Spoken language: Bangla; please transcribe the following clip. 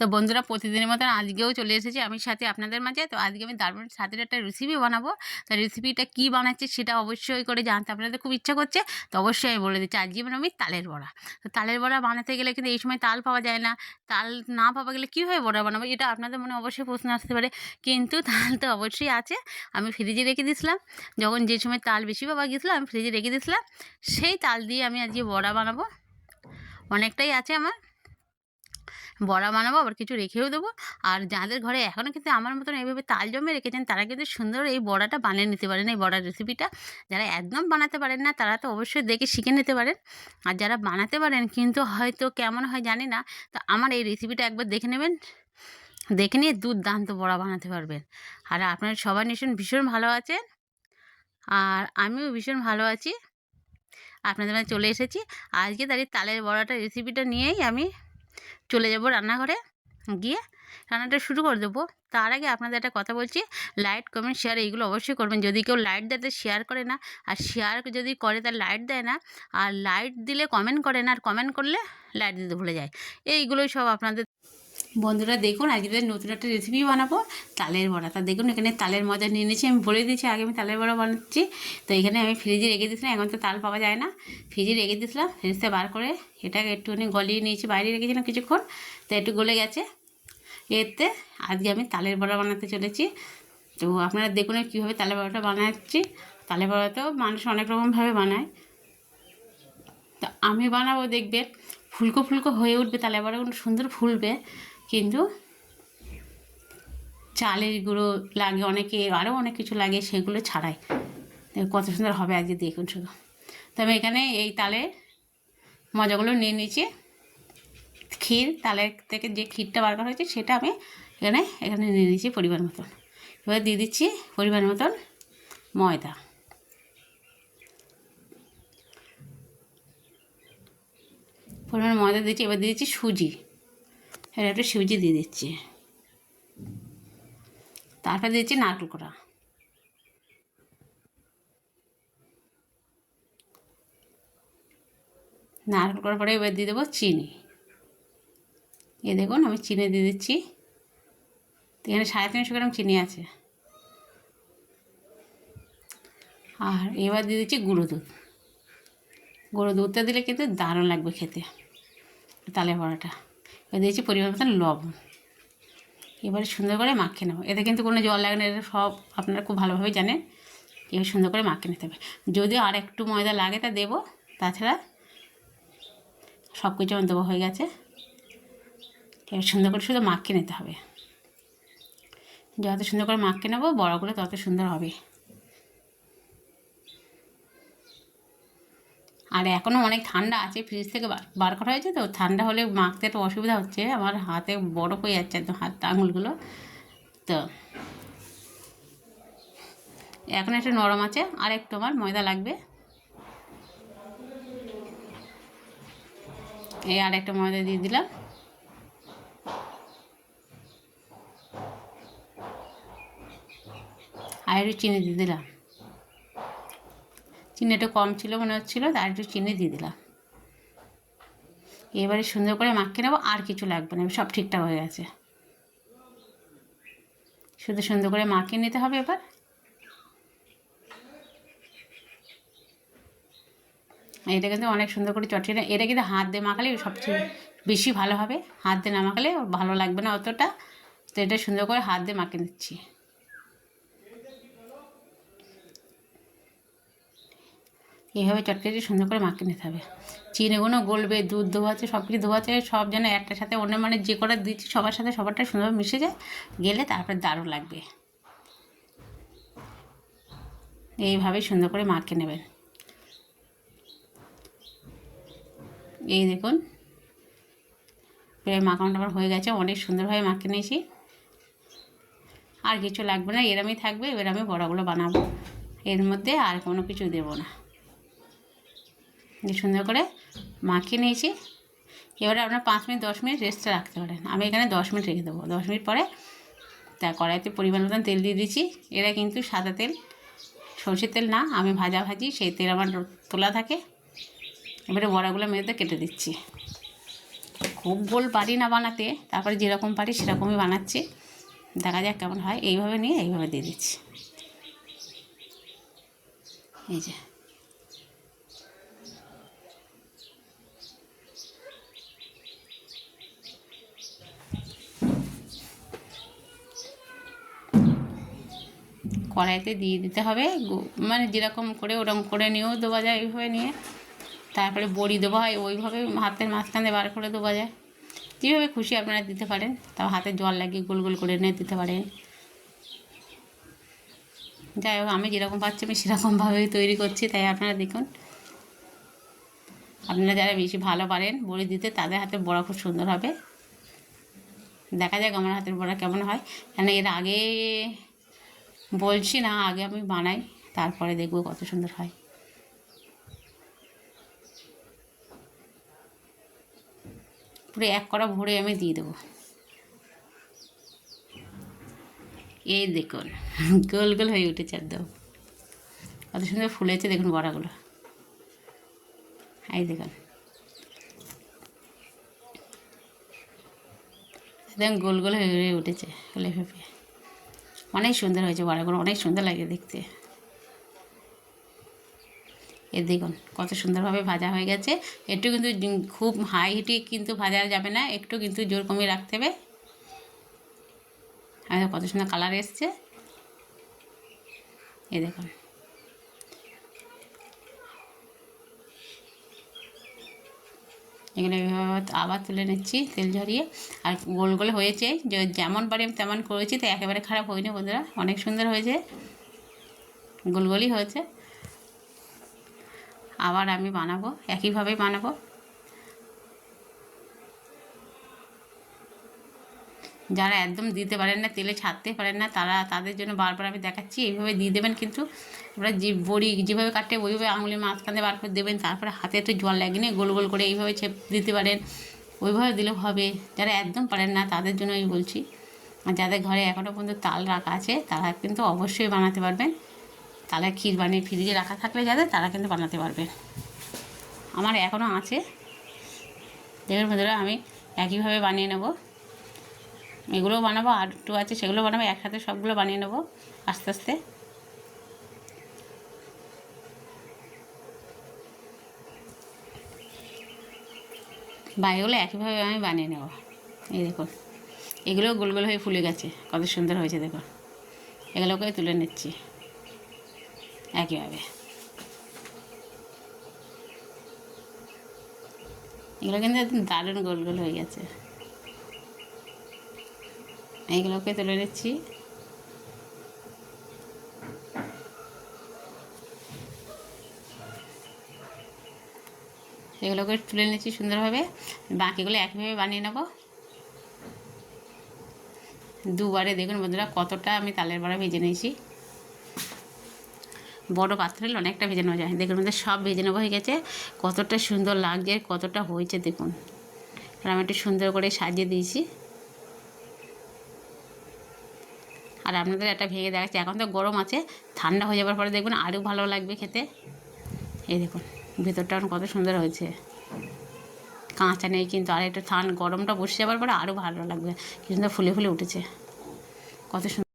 তো বন্ধুরা, প্রতিদিনের মতন আজকেও চলে এসেছি আমি সাথে আপনাদের মাঝে। তো আজকে আমি দারুণ স্বাদের একটা রেসিপি বানাবো। তো রেসিপিটা কী বানাচ্ছি সেটা অবশ্যই করে জানতে আপনাদের খুব ইচ্ছা করছে। তো অবশ্যই আমি বলে দিচ্ছি, আজকে আমি তালের বড়া। তো তালের বড়া বানাতে গেলে কিন্তু এই সময় তাল পাওয়া যায় না। তাল না পাওয়া গেলে কীভাবে বড়া বানাবো, এটা আপনাদের মনে অবশ্যই প্রশ্ন আসতে পারে। কিন্তু তাল তো অবশ্যই আছে, আমি ফ্রিজে রেখে দিয়েছিলাম। যখন যে সময় তাল বেশি পাওয়া গিয়েছিলো আমি ফ্রিজে রেখে দিয়েছিলাম। সেই তাল দিয়ে আমি আজকে বড়া বানাবো। অনেকটাই আছে আমার, বড়া বানাবো, আবার কিছু রেখেও দেবো। আর যাদের ঘরে এখনও কিন্তু আমার মতন এইভাবে তাল জমে রেখেছেন, তারা কিন্তু সুন্দর এই বড়াটা বানিয়ে নিতে পারেন। এই বড়ার রেসিপিটা যারা একদম বানাতে পারেন না, তারা তো অবশ্যই দেখে শিখে নিতে পারেন। আর যারা বানাতে পারেন কিন্তু হয়তো কেমন হয় জানি না, তো আমার এই রেসিপিটা একবার দেখে নেবেন। দেখে নিয়ে দুর্দান্ত বড়া বানাতে পারবেন। আর আপনারা সবাই নিশ্চয়ই ভীষণ ভালো আছেন, আর আমিও ভীষণ ভালো আছি। আপনাদের মাঝে চলে এসেছি আজকে তার এই তালের বড়াটা রেসিপিটা নিয়েই আমি চলে যাব রান্নাঘরে, গিয়ে রান্নাটা শুরু করে দেবো। তার আগে আপনাদের একটা কথা বলছি, লাইক কমেন্ট শেয়ার এইগুলো অবশ্যই করবেন। যদি কেউ লাইক দেয় শেয়ার করে না, আর শেয়ার যদি করে তার লাইক দেয় না, আর লাইক দিলে কমেন্ট করে না, আর কমেন্ট করলে লাইক দিতে ভুলে যায়। এইগুলোই সব আপনাদের। বন্ধুরা দেখুন, আজকে নতুন একটা রেসিপি বানাবো, তালের বড়া। তা দেখুন এখানে তালের মজা নিয়ে নিয়েছি, আমি বলে দিয়েছি আগে আমি তালের বড়া বানাচ্ছি। তো এখানে আমি ফ্রিজে রেখে দিয়েছিলাম, এখন তো তাল পাওয়া যায় না, ফ্রিজে রেখে দিয়েছিলাম। ফ্রিজতে বার করে এটাকে একটুখানি গলিয়ে নিয়েছি, বাইরে রেখেছিলাম কিছুক্ষণ, তো একটু গলে গেছে। এতে আজকে আমি তালের বড়া বানাতে চলেছি। তো আপনারা দেখুন কীভাবে তালের বড়াটা বানাচ্ছি। তালের বড়া তো মানুষ অনেক রকমভাবে বানায়, তো আমি বানাবো, দেখবেন ফুলকো ফুলকো হয়ে উঠবে, তালের বড়াগুলো সুন্দর ফুলবে। কিন্তু চালের গুঁড়ো লাগে অনেকে, আরও অনেক কিছু লাগে, সেগুলো ছাড়াই কত সুন্দর হবে আজকে দেখুন শুধু। তবে এখানে এই তালের মজাগুলো নিয়ে নিয়েছি, ক্ষীর, তালের থেকে যে ক্ষীরটা বার করা হয়েছে সেটা আমি এখানে নিয়ে নিয়েছি পরিমাণ মতন। এবার দিয়ে দিচ্ছি পরিমাণ মতন ময়দা, পরিমাণ ময়দা দিচ্ছি। এবার দিয়ে দিচ্ছি সুজি, এবার একটু সুজি দিয়ে দিচ্ছি। তারপর দিচ্ছি নারকেল কোড়া, নারকেল করার পরে এবার দিয়ে দেবো চিনি। এ দেখুন আমি চিনি দিয়ে দিচ্ছি, এখানে 350 গ্রাম চিনি আছে। আর এবার দিয়ে দিচ্ছি গুঁড়ো দুধ। গুঁড়ো দুধটা দিলে কিন্তু দারুণ লাগবে খেতে তালের বড়াটা। এবার দিয়েছি পরিমাণ মতন লবণ। এবারে সুন্দর করে মাখিয়ে নেবো। এতে কিন্তু কোনো জল লাগে না, এটা সব আপনারা খুব ভালোভাবে জানেন। এবার সুন্দর করে মাখিয়ে নিতে হবে। যদি আর একটু ময়দা লাগে তা দেবো, তাছাড়া সব কিছু আমার দেওয়া হয়ে গেছে। এবার সুন্দর করে শুধু মাখিয়ে নিতে হবে। যত সুন্দর করে মাখিয়ে নেবো বড়াগুলো তত সুন্দর হবে। আর এখনও অনেক ঠান্ডা আছে, ফ্রিজ থেকে বার করা হয়েছে, তো ঠান্ডা হলে মাখতে একটু অসুবিধা হচ্ছে, আমার হাতে বরফ হয়ে যাচ্ছে একদম হাত আঙুলগুলো। তো এখন একটু নরম আছে, আর একটু আমার ময়দা লাগবে। এই আর একটা ময়দা দিয়ে দিলাম। আর একটু চিনি দিয়ে দিলাম, চিনি একটু কম ছিল মনে হচ্ছিলো, তার একটু চিনি দিয়ে দিলাম। এবারে সুন্দর করে মাখিয়ে নেবো, আর কিছু লাগবে না, সব ঠিকঠাক হয়ে গেছে। শুধু সুন্দর করে মাখিয়ে নিতে হবে। এবার এটা কিন্তু অনেক সুন্দর করে চটচটে, এটা কিন্তু হাত দিয়ে মাখালে সবচেয়ে বেশি ভালো হবে। হাত দিয়ে না মাখালে ভালো লাগবে না অতটা। তো এটা সুন্দর করে হাত দিয়ে মাখিয়ে নিচ্ছি। এইভাবে চটকেটে সুন্দর করে মাখিয়ে নিতে হবে। চিনিগুলো গলবে, দুধ ধোয়াচ্ছে, সব কিছু ধোয়াচ্ছে, সব যেন একটার সাথে অন্য, মানে যে কটা দিচ্ছি সবার সাথে সবারটা সুন্দরভাবে মিশে যায়, গেলে তারপরে দারুণ লাগবে। এইভাবেই সুন্দর করে মাখিয়ে নেবেন। এই দেখুন প্রায় মাখানোটা আমার হয়ে গেছে, অনেক সুন্দরভাবে মাখিয়ে নিয়েছি। আর কিছু লাগবে না, এরমই থাকবে। এবার আমি বড়াগুলো বানাবো, এর মধ্যে আর কোনো কিছু দেবো না। সুন্দর করে মাখিয়ে নিয়েছি। এবারে আপনার 5 মিনিট 10 মিনিট রেস্টে রাখতে পারেন। আমি এখানে 10 মিনিট রেখে দেবো। 10 মিনিট পরে তা কড়াইতে পরিমাণ মতন তেল দিয়ে দিচ্ছি। এরা কিন্তু সাদা তেল, সরষের তেল না, আমি ভাজি সেই তেল আমার তোলা থাকে। এবারে বড়াগুলো মেঝেতে কেটে দিচ্ছি। খুব গোল পারি না বানাতে, তারপরে যেরকম পারি সেরকমই বানাচ্ছি। দেখা যাক কেমন হয়। এইভাবে নিয়ে এইভাবে দিয়ে দিচ্ছি। এই যে কড়াইতে দিয়ে দিতে হবে, মানে যেরকম করে ওরকম করে নিয়েও দেওয়া যায়, এইভাবে নিয়ে তারপরে বড়ি দেওয়া হয় ওইভাবে হাতের মাঝখানে বার করে দেওয়া যায়। যেভাবে খুশি আপনারা দিতে পারেন, তাও হাতে জল লাগিয়ে গোল গোল করে নিয়ে দিতে পারেন। যাই হোক, আমি যেরকম পাচ্ছি আমি সেরকমভাবেই তৈরি করছি, তাই আপনারা দেখুন। আপনারা যারা বেশি ভালো পারেন বড়ি দিতে, তাদের হাতে বড়া খুব সুন্দর হবে। দেখা যাক আমার হাতের বড়া কেমন হয়, কেন এর আগে বলছি না, আগে আমি বানাই, তারপরে দেখবো কত সুন্দর হয়। পুরো এক কড়া ভরে আমি দিয়ে দেবো। এই দেখুন গোল গোল হয়ে উঠেছে, একদম কত সুন্দর ফুলেছে দেখুন বড়াগুলো। এই দেখুন একদম গোল গোল হয়ে উঠেছে, ফুলে ফেপে অনেক সুন্দর হয়েছে বড়াগুলো, অনেক সুন্দর লাগে দেখতে। এ দেখুন কত সুন্দরভাবে ভাজা হয়ে গেছে। একটু কিন্তু খুব হাই হিটে কিন্তু ভাজা যাবে না, একটু কিন্তু জোর কমিয়ে রাখতে হবে। আর কত সুন্দর কালার এসছে, এই দেখুন। এগুলো আবার তুলে নিচ্ছি তেল ঝরিয়ে। আর গোল গোল হয়েছে, যেমন পারি আমি তেমন করেছি, তো একেবারে খারাপ হয়নি বন্ধুরা, অনেক সুন্দর হয়েছে, গোল গোলই হয়েছে। আবার আমি বানাবো, একইভাবেই বানাবো। যারা একদম দিতে পারেন না, তেলে ছাড়তে পারেন না, তাদের জন্য বারবার আমি দেখাচ্ছি, এইভাবে দিয়ে দেবেন। কিন্তু আপনারা যে বড়ি যেভাবে কাটে ওইভাবে আঙুলের মাঝখানে বার করে দেবেন, তারপরে হাতে একটু জল লাগিয়ে গোল গোল করে এইভাবে ছেপ দিতে পারেন, ওইভাবে দিলেও হবে। যারা একদম পারেন না তাদের জন্য আমি বলছি। আর যাদের ঘরে এখনও পর্যন্ত তাল রাখা আছে, তারা কিন্তু অবশ্যই বানাতে পারবেন। তালের ক্ষীর বানিয়ে ফ্রিজে রাখা থাকলে যাদের, তারা কিন্তু বানাতে পারবেন। আমার এখনও আছে, দেখুন বন্ধুরা, আমি একইভাবে বানিয়ে নেব। এগুলোও বানাবো, আর একটু আছে সেগুলো বানাবো, একসাথে সবগুলো বানিয়ে নেবো আস্তে আস্তে। বাইরেগুলো একইভাবে আমি বানিয়ে নেব। এই দেখুন এগুলো গোল গোল হয়ে ফুলে গেছে, কত সুন্দর হয়েছে দেখুন। এগুলোকে তুলে নিচ্ছি একইভাবে। এগুলো কিন্তু একদম দারুণ গোল গোল হয়ে গেছে। এইগুলোকে তুলে নিচ্ছি। এগুলোকে তুলে নিচ্ছি সুন্দরভাবে। বাকিগুলো একইভাবে বানিয়ে নেব দুবারে। দেখুন বন্ধুরা কতটা আমি তালের বড়া ভেজে নিয়েছি। বড় পাত্র হলে অনেকটা ভেজে নেওয়া যায়। দেখুন আমাদের সব ভেজে নেওয়া হয়ে গেছে, কতটা সুন্দর লাগছে, কতটা হয়েছে দেখুন। আর আমি একটু সুন্দর করে সাজিয়ে দিয়েছি। আর আপনাদের একটা ভেঙে দেখাচ্ছি, এখন তো গরম আছে, ঠান্ডা হয়ে যাওয়ার পরে দেখবেন আরও ভালো লাগবে খেতে। এই দেখুন ভেতরটা কত সুন্দর হয়েছে, কাঁচা নেই কিন্তু। আর একটু গরমটা বসে যাওয়ার পরে আরও ভালো লাগবে, কি সুন্দর ফুলে ফুলে উঠেছে, কত সুন্দর।